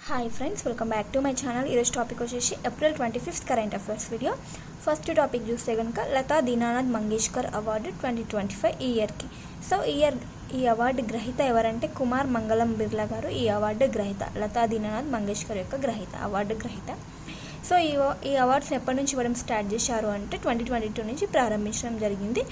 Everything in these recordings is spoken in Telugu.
Hi friends, welcome back to my channel. ఈరోజు టాపిక్ వచ్చేసి April 25 current affairs video. First topic చూస్తే కనుక లతా దీనానాథ్ మంగేష్కర్ అవార్డు 2025 ఈ ఇయర్కి. సో ఈ అవార్డు గ్రహీత ఎవరంటే కుమార్ మంగళం బిర్లా గారు ఈ అవార్డు గ్రహీత. లతా దీనానాథ్ మంగేష్కర్ యొక్క అవార్డు గ్రహీత. సో ఈ అవార్డ్స్ ఎప్పటి నుంచి ఇవ్వడం స్టార్ట్ చేశారు అంటే 2022 నుంచి ప్రారంభించడం జరిగింది.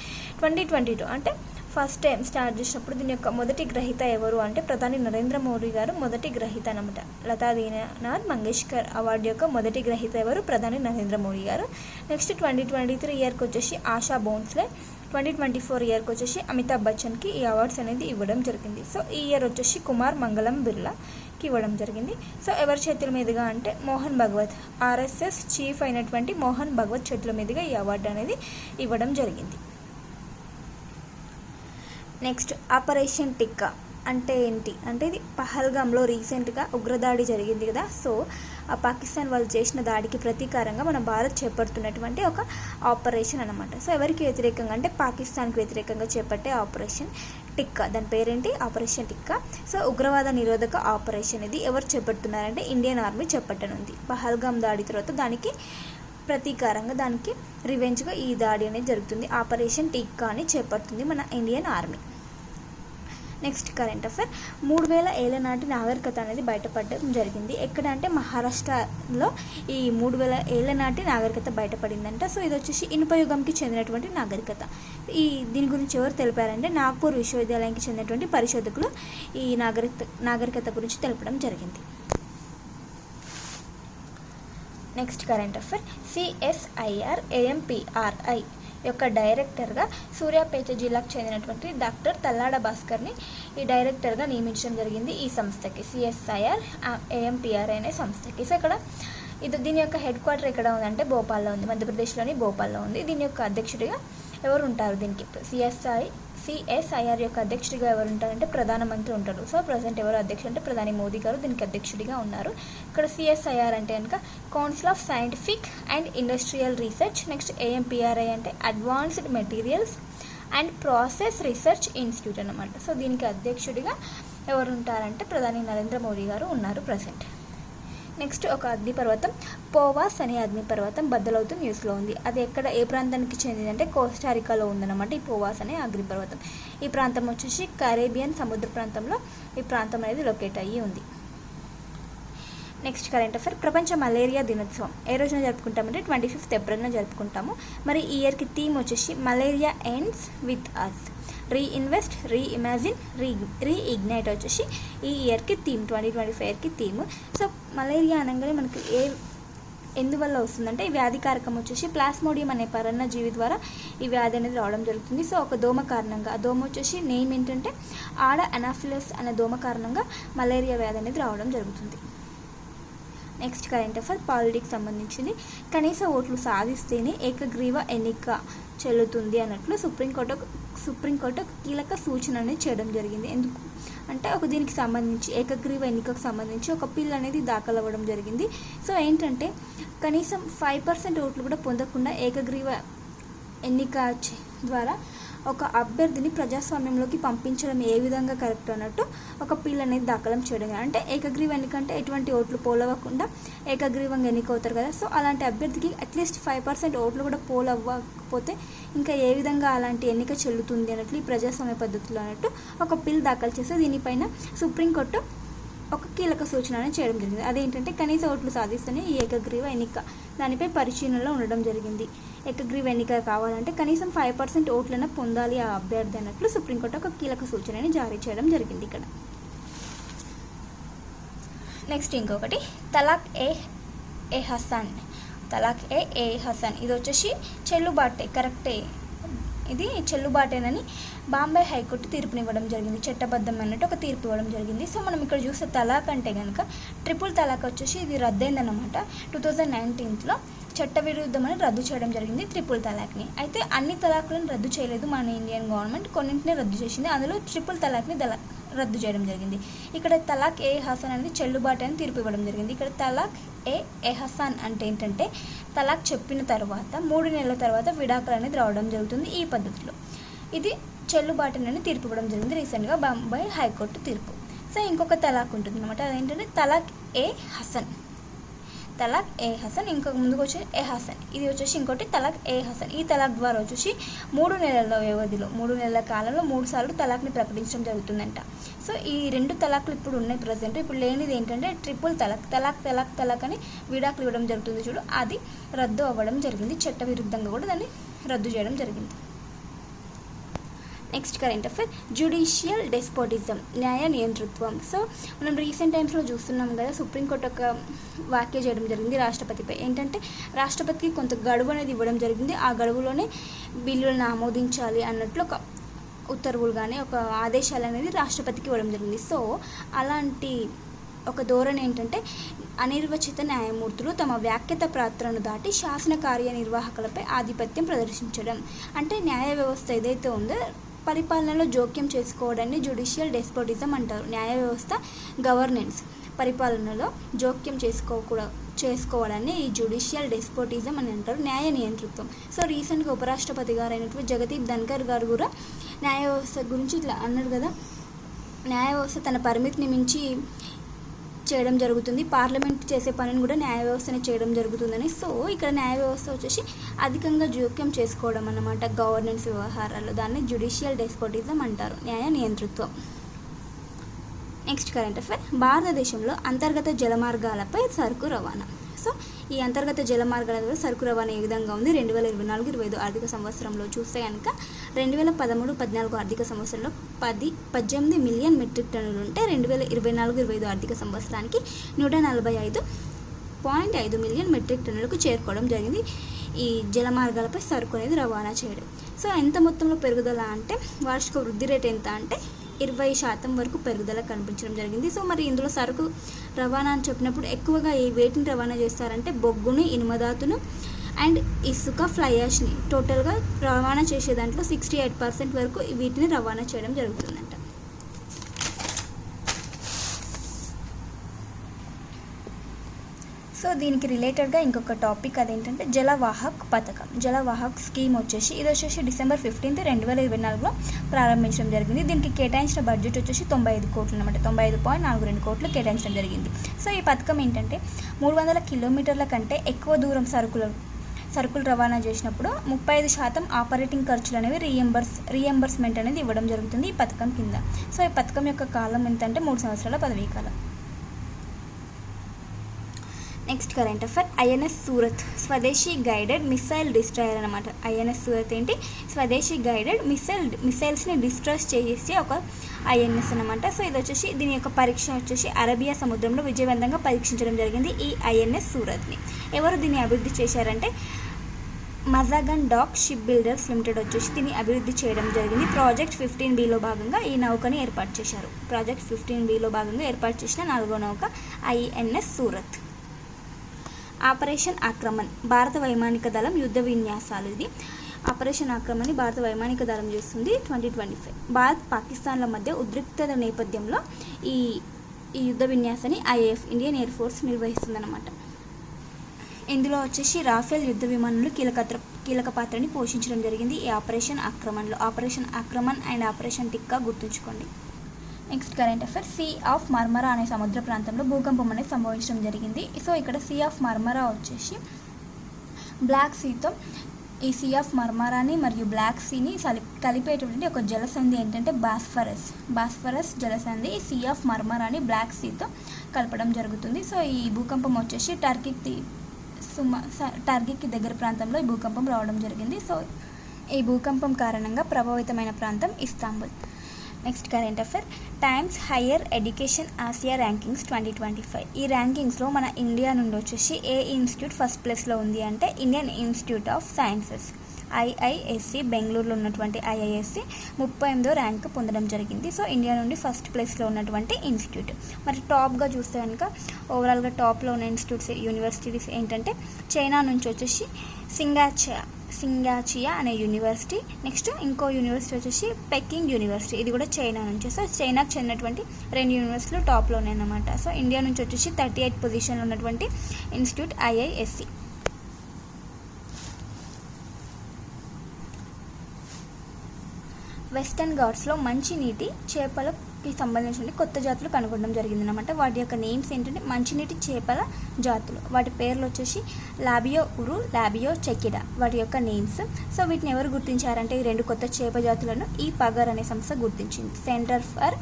2022 అంటే ఫస్ట్ టైం స్టార్ట్ చేసినప్పుడు దీని యొక్క మొదటి గ్రహీత ఎవరు అంటే ప్రధాని నరేంద్ర మోడీ గారు మొదటి గ్రహీత అనమాట. లతా దీనానాథ్ మంగేష్కర్ అవార్డు యొక్క మొదటి గ్రహీత ఎవరు? ప్రధాని నరేంద్ర మోడీ గారు. నెక్స్ట్ 2023 ఇయర్కి వచ్చేసి ఆశా భోన్స్లే, 2024 ఇయర్కి వచ్చేసి అమితాబ్ బచ్చన్కి ఈ అవార్డ్స్ అనేది ఇవ్వడం జరిగింది. సో ఈ ఇయర్ వచ్చేసి కుమార్ మంగళం బిర్లాకి ఇవ్వడం జరిగింది. సో ఎవరి చేతుల మీదుగా అంటే మోహన్ భగవత్, ఆర్ఎస్ఎస్ చీఫ్ అయినటువంటి మోహన్ భగవత్ చేతుల మీదుగా ఈ అవార్డు అనేది ఇవ్వడం జరిగింది. నెక్స్ట్ ఆపరేషన్ టిక్కా అంటే ఏంటి అంటే ఇది పహల్గామ్లో రీసెంట్గా ఉగ్రదాడి జరిగింది కదా. సో ఆ పాకిస్తాన్ వాళ్ళు చేసిన దాడికి ప్రతీకారంగా మన భారత్ చేపడుతున్నటువంటి ఒక ఆపరేషన్ అనమాట. సో ఎవరికి వ్యతిరేకంగా అంటే పాకిస్తాన్కి వ్యతిరేకంగా చేపట్టే ఆపరేషన్ టిక్కా. దాని పేరేంటి? ఆపరేషన్ టిక్కా. సో ఉగ్రవాద నిరోధక ఆపరేషన్ ఇది ఎవరు చేపడుతున్నారంటే ఇండియన్ ఆర్మీ చేపట్టనుంది. పహల్గామ్ దాడి తర్వాత దానికి ప్రతీకారంగా, దానికి రివెంజ్గా ఈ దాడి అనేది జరుగుతుంది. ఆపరేషన్ టిక్కా అని చేపడుతుంది మన Indian army. Next current affair, 3000 ఏళ్ల నాటి నాగరికత అనేది బయటపడడం జరిగింది. ఎక్కడ అంటే మహారాష్ట్రలో ఈ 3000 ఏళ్ల నాటి నాగరికత బయటపడిందంట. సో ఇది వచ్చేసి ఇనుపయుగంకి చెందినటువంటి నాగరికత. దీని గురించి ఎవరు తెలిపారంటే నాగ్పూర్ విశ్వవిద్యాలయానికి చెందినటువంటి పరిశోధకులు ఈ నాగరికత గురించి తెలపడం జరిగింది. Next current affair, CSIR AMPRI యొక్క డైరెక్టర్గా సూర్యాపేట జిల్లాకు చెందినటువంటి డాక్టర్ తల్లాడ భాస్కర్ని ఈ డైరెక్టర్గా నియమించడం జరిగింది ఈ సంస్థకి, CSIR AMPRI అనే సంస్థకి. సో ఇక్కడ దీని యొక్క హెడ్ క్వార్టర్ ఎక్కడ ఉందంటే భోపాల్లో ఉంది, మధ్యప్రదేశ్లోని భోపాల్లో ఉంది. దీని యొక్క అధ్యక్షుడిగా ఎవరు ఉంటారు? దీనికి CSIR యొక్క అధ్యక్షుడిగా ఎవరు ఉంటారంటే ప్రధానమంత్రి ఉంటారు. సో ప్రజెంట్ ఎవరు అధ్యక్షుడు అంటే ప్రధాని మోదీ గారు దీనికి అధ్యక్షుడిగా ఉన్నారు. ఇక్కడ CSIR అంటే కనుక council of scientific and industrial research. Next AMPRI అంటే advanced materials and process research institute అనమాట. సో దీనికి అధ్యక్షుడిగా ఎవరు ఉంటారంటే ప్రధాని నరేంద్ర మోదీ గారు ఉన్నారు ప్రజెంట్. నెక్స్ట్ ఒక అగ్నిపర్వతం, పోవాస్ అనే అగ్నిపర్వతం బద్దలవుతూ న్యూస్లో ఉంది. అది ఎక్కడ, ఏ ప్రాంతానికి చెందిందంటే కోస్టారికాలో ఉందన్నమాట ఈ పోవాస్ అనే అగ్నిపర్వతం. ఈ ప్రాంతం వచ్చేసి కరేబియన్ సముద్ర ప్రాంతంలో ఈ ప్రాంతం అనేది లొకేట్ అయ్యి ఉంది. నెక్స్ట్ కరెంట్ అఫైర్, ప్రపంచ మలేరియా దినోత్సవం ఏ రోజున జరుపుకుంటామంటే 25 ఏప్రిల్న జరుపుకుంటాము. మరి ఈ ఇయర్కి థీమ్ వచ్చేసి malaria ends with us, reinvest, reimagine, reignite వచ్చేసి ఈ ఇయర్కి థీమ్, 2025కి థీమ్. సో మలేరియా అనగానే మనకి ఎందువల్ల వస్తుందంటే ఈ వ్యాధికారకం వచ్చేసి ప్లాస్మోడియం అనే పరాన్నజీవి ద్వారా ఈ వ్యాధి అనేది రావడం జరుగుతుంది. సో ఒక దోమ కారణంగా, ఆ దోమ వచ్చేసి నేమ్ ఏంటంటే ఆడ అనాఫిలస్ అనే దోమ కారణంగా మలేరియా వ్యాధి అనేది రావడం జరుగుతుంది. నెక్స్ట్ కరెంట్ అఫైర్ పాలిటిక్స్ సంబంధించింది. కనీస ఓట్లు సాధిస్తేనే ఏకగ్రీవ ఎన్నిక చెల్లుతుంది అన్నట్లు సుప్రీంకోర్టు కీలక సూచన అనేది చేయడం జరిగింది. ఎందుకు అంటే దీనికి సంబంధించి ఏకగ్రీవ ఎన్నికకు సంబంధించి ఒక బిల్ అనేది దాఖలు అవ్వడం జరిగింది. సో ఏంటంటే కనీసం 5% ఓట్లు కూడా పొందకుండా ఏకగ్రీవ ఎన్నిక ద్వారా ఒక అభ్యర్థిని ప్రజాస్వామ్యంలోకి పంపించడం ఏ విధంగా కరెక్ట్ అన్నట్టు ఒక బిల్ అనేది దాఖలం చేయడం. అంటే ఏకగ్రీవ ఎన్నిక అంటే ఎటువంటి ఓట్లు పోలవ్వకుండా ఏకగ్రీవంగా ఎన్నికవుతారు కదా. సో అలాంటి అభ్యర్థికి అట్లీస్ట్ 5% ఓట్లు కూడా పోలవ్వకపోతే ఇంకా ఏ విధంగా అలాంటి ఎన్నిక చెల్లుతుంది అన్నట్లు ఈ ప్రజాస్వామ్య పద్ధతిలో అన్నట్టు ఒక బిల్ దాఖలు చేస్తే దీనిపైన సుప్రీంకోర్టు ఒక కీలక సూచన చేయడం జరిగింది. అదేంటంటే కనీస ఓట్లు సాధిస్తేనే ఈ ఏకగ్రీవ ఎన్నిక దానిపై పరిశీలనలో ఉండడం జరిగింది. ఏకగ్రీవ ఎన్నిక కావాలంటే కనీసం 5% ఓట్లైనా పొందాలి ఆ అభ్యర్థి అన్నట్లు సుప్రీంకోర్టు ఒక కీలక సూచనని జారీ చేయడం జరిగింది ఇక్కడ. నెక్స్ట్ ఇంకొకటి తలాక్ ఏ హసన్ ఇది వచ్చేసి చెల్లుబాటే, కరెక్టే, ఇది చెల్లుబాటేనని బాంబే హైకోర్టు తీర్పునివ్వడం జరిగింది. చట్టబద్ధమైనట్టు ఒక తీర్పు ఇవ్వడం జరిగింది. సో మనం ఇక్కడ చూస్తే తలాక్ అంటే కనుక ట్రిపుల్ తలాక్ వచ్చేసి ఇది రద్దయిందన్నమాట. 2019లో చట్టవిరుద్ధమని రద్దు చేయడం జరిగింది ట్రిపుల్ తలాక్ని. అయితే అన్ని తలాక్లను రద్దు చేయలేదు మన ఇండియన్ గవర్నమెంట్, కొన్నింటిని రద్దు చేసింది. అందులో ట్రిపుల్ తలాక్ని రద్దు చేయడం జరిగింది. ఇక్కడ తలాక్ ఏ హసన్ అనేది చెల్లుబాటు అని తీర్పు ఇవ్వడం జరిగింది. ఇక్కడ తలాక్ ఏ హసన్ అంటే ఏంటంటే తలాక్ చెప్పిన తర్వాత 3 నెలల తర్వాత విడాకులు అనేది రావడం జరుగుతుంది ఈ పద్ధతిలో. ఇది చెల్లుబాటునని తీర్పు ఇవ్వడం జరిగింది రీసెంట్గా బాంబే హైకోర్టు తీర్పు. సో ఇంకొక తలాక్ ఉంటుంది అనమాట, అదేంటంటే తలాక్ ఏ హసన్. తలాక్ ఏ హసన్, ఇంకొక ముందుకు వచ్చి ఏ హసన్, ఇది వచ్చేసి ఇంకోటి తలాక్ ఏ హసన్. ఈ తలాక్ ద్వారా వచ్చేసి 3 నెలల వ్యవధిలో 3 నెలల కాలంలో 3 సార్లు తలాక్ని ప్రకటించడం జరుగుతుందంట. సో ఈ 2 తలాక్లు ఇప్పుడు ఉన్నాయి ప్రజెంట్. ఇప్పుడు లేనిది ఏంటంటే ట్రిపుల్ తలాక్, తలాక్ తలాక్ తలాక్ అని విడాకులు ఇవ్వడం జరుగుతుంది చూడు, అది రద్దు అవ్వడం జరిగింది. చట్టవిరుద్ధంగా కూడా దాన్ని రద్దు చేయడం జరిగింది. నెక్స్ట్ కరెంట్ అఫేర్, జ్యుడిషియల్ డెస్పోటిజం, న్యాయ నియంతృత్వం. సో మనం రీసెంట్ టైమ్స్లో చూస్తున్నాం కదా, సుప్రీంకోర్టు ఒక వ్యాఖ్య చేయడం జరిగింది రాష్ట్రపతిపై. ఏంటంటే రాష్ట్రపతికి కొంత గడువు అనేది ఇవ్వడం జరిగింది, ఆ గడువులోనే బిల్లులను ఆమోదించాలి అన్నట్లు ఒక ఉత్తర్వులు కానీ ఒక ఆదేశాలు అనేది రాష్ట్రపతికి ఇవ్వడం జరిగింది. సో అలాంటి ఒక ధోరణి ఏంటంటే అనిర్వచిత న్యాయమూర్తులు తమ వ్యాఖ్యత పాత్రను దాటి శాసన కార్యనిర్వాహకులపై ఆధిపత్యం ప్రదర్శించడం. అంటే న్యాయ వ్యవస్థ ఏదైతే ఉందో పరిపాలనలో జోక్యం చేసుకోవడాన్ని జ్యుడిషియల్ డెస్పోటిజం అంటారు. న్యాయ వ్యవస్థ గవర్నెన్స్ పరిపాలనలో జోక్యం చేసుకోవడాన్ని ఈ జ్యుడిషియల్ డెస్పోటిజం అని అంటారు, న్యాయ నియంతృత్వం. సో రీసెంట్గా ఉపరాష్ట్రపతి గారు అయినటువంటి జగదీప్ ధన్కర్ గారు కూడా న్యాయ వ్యవస్థ గురించి ఇట్లా అన్నారు కదా, న్యాయ వ్యవస్థ తన పరిమితిని మించి చేయడం జరుగుతుంది, పార్లమెంట్ చేసే పనిని కూడా న్యాయ వ్యవస్థని చేయడం జరుగుతుందని. సో ఇక్కడ న్యాయ వ్యవస్థ వచ్చేసి అధికంగా జోక్యం చేసుకోవడం అన్నమాట గవర్నెన్స్ వ్యవహారాల్లో, దాన్ని జ్యుడిషియల్ డెస్పోటిజం అంటారు, న్యాయ నియంతృత్వం. నెక్స్ట్ కరెంట్ అఫేర్, భారతదేశంలో అంతర్గత జలమార్గాలపై సరుకు రవాణా. సో ఈ అంతర్గత జలమార్గాల ద్వారా సరుకు రవాణా ఏ విధంగా ఉంది 2024-25 ఆర్థిక సంవత్సరంలో చూస్తే కనుక 2013-14 ఆర్థిక సంవత్సరంలో 18 మిలియన్ మెట్రిక్ టన్నులు ఉంటే 2024-25 ఆర్థిక సంవత్సరానికి 145.5 మిలియన్ మెట్రిక్ టన్నులకు చేరుకోవడం జరిగింది ఈ జలమార్గాలపై సరుకు అనేది రవాణా చేయడం. సో ఎంత మొత్తంలో పెరుగుదల అంటే వార్షిక వృద్ధి రేట్ ఎంత అంటే 20% వరకు పెరుగుదల కనిపించడం జరిగింది. సో మరి ఇందులో సరుకు రవాణా అని చెప్పినప్పుడు ఎక్కువగా ఈ వేటిని రవాణా చేస్తారంటే బొగ్గుని, ఇనుమధాతును అండ్ ఇసుక, ఫ్లై యాష్ని టోటల్గా రవాణా చేసే దాంట్లో 68% వరకు వీటిని రవాణా చేయడం జరుగుతుందంట. సో దీనికి రిలేటెడ్గా ఇంకొక టాపిక్ అదేంటంటే జలవాహక్ పథకం. జలవాహక్ స్కీమ్ వచ్చేసి ఇది వచ్చేసి December 15, 2024లో ప్రారంభించడం జరిగింది. దీనికి కేటాయించిన బడ్జెట్ వచ్చేసి 95 కోట్లు అనమాట, 95.42 కోట్లు కేటాయించడం జరిగింది. సో ఈ పథకం ఏంటంటే 300 కిలోమీటర్ల కంటే ఎక్కువ దూరం సరుకులు రవాణా చేసినప్పుడు 35% ఆపరేటింగ్ ఖర్చులు అనేవి రీఎంబర్స్మెంట్ అనేది ఇవ్వడం జరుగుతుంది ఈ పథకం కింద. సో ఈ పథకం యొక్క కాలం ఎంతంటే 3 సంవత్సరాల పదవీ కాలం. Next current affair, INS Surat స్వదేశీ గైడెడ్ మిసైల్ డిస్ట్రాయర్ అనమాట. ఐఎన్ఎస్ సూరత్ ఏంటి, స్వదేశీ గైడెడ్ మిసైల్స్ని డిస్ట్రాయ్ చేసే ఒక ఐఎన్ఎస్ అనమాట. సో ఇది వచ్చేసి దీని యొక్క పరీక్ష వచ్చేసి అరేబియా సముద్రంలో విజయవంతంగా పరీక్షించడం జరిగింది ఈ ఐఎన్ఎస్ సూరత్ని. ఎవరు దీన్ని అభివృద్ధి చేశారంటే మజాగన్ డాక్ షిప్ బిల్డర్స్ లిమిటెడ్ వచ్చేసి దీన్ని అభివృద్ధి చేయడం జరిగింది. ప్రాజెక్ట్ 15Bలో భాగంగా ఈ నౌకని ఏర్పాటు చేశారు. ప్రాజెక్ట్ 15Bలో భాగంగా ఏర్పాటు చేసిన 4వ నౌక ఐఎన్ఎస్ సూరత్. ఆపరేషన్ ఆక్రమణ్, భారత వైమానిక దళం యుద్ధ విన్యాసాలు. ఇది ఆపరేషన్ ఆక్రమణని భారత వైమానిక దళం చేస్తుంది 2025. భారత్ పాకిస్తాన్ల మధ్య ఉద్రిక్తత నేపథ్యంలో ఈ యుద్ధ విన్యాసాన్ని ఐఏఎఫ్ ఇండియన్ ఎయిర్ ఫోర్స్ నిర్వహిస్తుందన్నమాట. ఇందులో వచ్చేసి రాఫెల్ యుద్ధ విమానాలు కీలక పాత్రని పోషించడం జరిగింది ఈ ఆపరేషన్ ఆక్రమణలో. Operation Akraman and operation Tikka గుర్తుంచుకోండి. Next current affair, sea of Marmara అనే సముద్ర ప్రాంతంలో భూకంపం అనేది సంభవించడం జరిగింది. సో ఇక్కడ సీ ఆఫ్ మార్మరా వచ్చేసి బ్లాక్ సీతో ఈ సీ ఆఫ్ మార్మరాని మరియు బ్లాక్ సీని కలిపేటువంటి ఒక జలసంధి ఏంటంటే బాస్ఫరస్ జలసంధి ఈ సీ ఆఫ్ మార్మరాని బ్లాక్ సీతో కలపడం జరుగుతుంది. సో ఈ భూకంపం వచ్చేసి టర్కీకి దగ్గర ప్రాంతంలో ఈ భూకంపం రావడం జరిగింది. సో ఈ భూకంపం కారణంగా ప్రభావితమైన ప్రాంతం Istanbul. Next current affair, times higher education Asia rankings 2025. ఈ ర్యాంకింగ్స్లో మన ఇండియా నుండి వచ్చేసి ఏ ఇన్స్టిట్యూట్ ఫస్ట్ ప్లేస్లో ఉంది అంటే Indian institute of sciences IISc, బెంగళూరులో ఉన్నటువంటి IISc 38వ ర్యాంక్ పొందడం జరిగింది. సో ఇండియా నుండి ఫస్ట్ ప్లేస్లో ఉన్నటువంటి ఇన్స్టిట్యూట్. మరి టాప్గా చూస్తే కనుక ఓవరాల్గా టాప్లో ఉన్న ఇన్స్టిట్యూట్స్ యూనివర్సిటీస్ ఏంటంటే చైనా నుంచి వచ్చేసి సింగాచియా అనే యూనివర్సిటీ, నెక్స్ట్ ఇంకో యూనివర్సిటీ వచ్చేసి పెకింగ్ యూనివర్సిటీ, ఇది కూడా చైనా నుంచి. సో చైనాకు చెందినటువంటి 2 యూనివర్సిటీలు టాప్లో ఉన్నాయన్నమాట. సో ఇండియా నుంచి వచ్చేసి 38 పొజిషన్లో ఉన్నటువంటి ఇన్స్టిట్యూట్ IISc. వెస్టర్న్ ఘాట్స్లో మంచినీటి చేపల సంబంధించిన కొత్త జాతులు కనుగొనడం జరిగింది అనమాట. వాటి యొక్క నేమ్స్ ఏంటంటే మంచినీటి చేపల జాతులు. వాటి పేర్లు వచ్చేసి లాబియో ఉరు, లాబియో చెకిడా వాటి యొక్క నేమ్స్. సో వీటిని ఎవరు గుర్తించారంటే ఈ 2 కొత్త చేప జాతులను ఈ పగర్ అనే సంస్థ గుర్తించింది. Centre for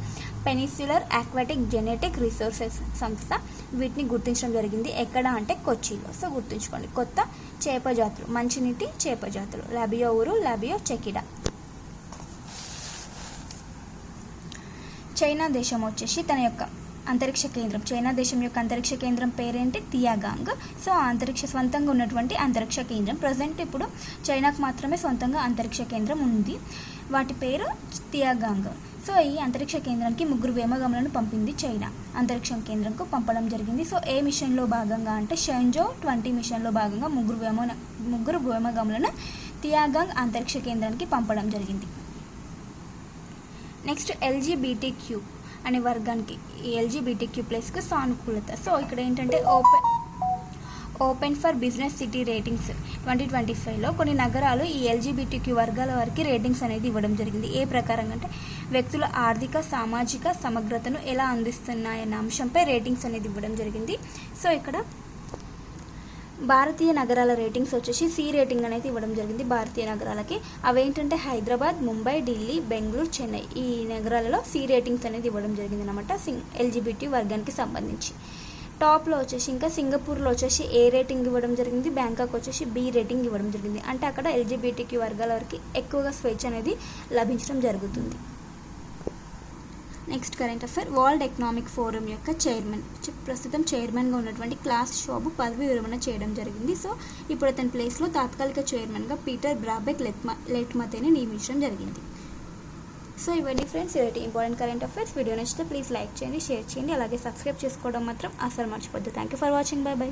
peninsular aquatic genetic resources సంస్థ వీటిని గుర్తించడం జరిగింది. ఎక్కడ అంటే కొచ్చిలో. సో గుర్తుంచుకోండి, కొత్త చేప జాతులు, మంచినీటి చేప జాతులు లాబియో ఉరు, లాబియో చెకిడా. చైనా దేశం వచ్చేసి తన యొక్క అంతరిక్ష కేంద్రం, చైనా దేశం యొక్క అంతరిక్ష కేంద్రం పేరేంటి తియాగాంగ్. సో స్వంతంగా ఉన్నటువంటి అంతరిక్ష కేంద్రం. ప్రజెంట్ ఇప్పుడు చైనాకు మాత్రమే సొంతంగా అంతరిక్ష కేంద్రం ఉంది. వాటి పేరు తియాగాంగ్. సో ఈ అంతరిక్ష కేంద్రానికి 3 వ్యోమగాములను పంపింది చైనా. అంతరిక్ష కేంద్రంకు పంపడం జరిగింది. సో ఏ మిషన్లో భాగంగా అంటే షెంజో 20 మిషన్లో భాగంగా 3 వ్యోమగాములను తియాగాంగ్ అంతరిక్ష కేంద్రానికి పంపడం జరిగింది. నెక్స్ట్ LGBTQ అనే వర్గానికి, ఈ LGBTQ ప్లస్కి సానుకూలత. సో ఇక్కడ ఏంటంటే open for business city ratings 2025లో కొన్ని నగరాలు ఈ LGBTQ వర్గాల వారికి రేటింగ్స్ అనేది ఇవ్వడం జరిగింది. ఏ ప్రకారంగా అంటే వ్యక్తుల ఆర్థిక సామాజిక సమగ్రతను ఎలా అందిస్తున్నాయన్న అంశంపై రేటింగ్స్ అనేది ఇవ్వడం జరిగింది. సో ఇక్కడ భారతీయ నగరాల రేటింగ్స్ వచ్చేసి C రేటింగ్ అనేది ఇవ్వడం జరిగింది భారతీయ నగరాలకి. అవేంటంటే హైదరాబాద్, ముంబై, ఢిల్లీ, బెంగళూరు, చెన్నై ఈ నగరాలలో C రేటింగ్స్ అనేది ఇవ్వడం జరిగింది అనమాట LGBT వర్గానికి సంబంధించి. టాప్లో వచ్చేసి ఇంకా సింగపూర్లో వచ్చేసి A రేటింగ్ ఇవ్వడం జరిగింది, బ్యాంకాక్ వచ్చేసి B రేటింగ్ ఇవ్వడం జరిగింది. అంటే అక్కడ LGBTQ వర్గాల వరకు ఎక్కువగా స్వేచ్ఛ అనేది లభించడం జరుగుతుంది. Next current affair, world economic forum యొక్క ప్రస్తుతం చైర్మన్గా ఉన్నటువంటి క్లాస్ షాబ్ పదవి విరమణ చేయడం జరిగింది. సో ఇప్పుడు అతని ప్లేస్లో తాత్కాలిక చైర్మన్గా పీటర్ బ్రాబెక్ లెట్మతేని నియమించడం జరిగింది. సో ఇవన్నీ ఫ్రెండ్స్ ఇలాంటి ఇంపార్టెంట్ కరెంట్ అఫైర్స్. వీడియో నచ్చితే ప్లీజ్ లైక్ చేయండి, షేర్ చేయండి, అలాగే సబ్స్క్రైబ్ చేసుకోవడం మాత్రం అసలు మర్చిపోద్దు. Thank you for watching. Bye by.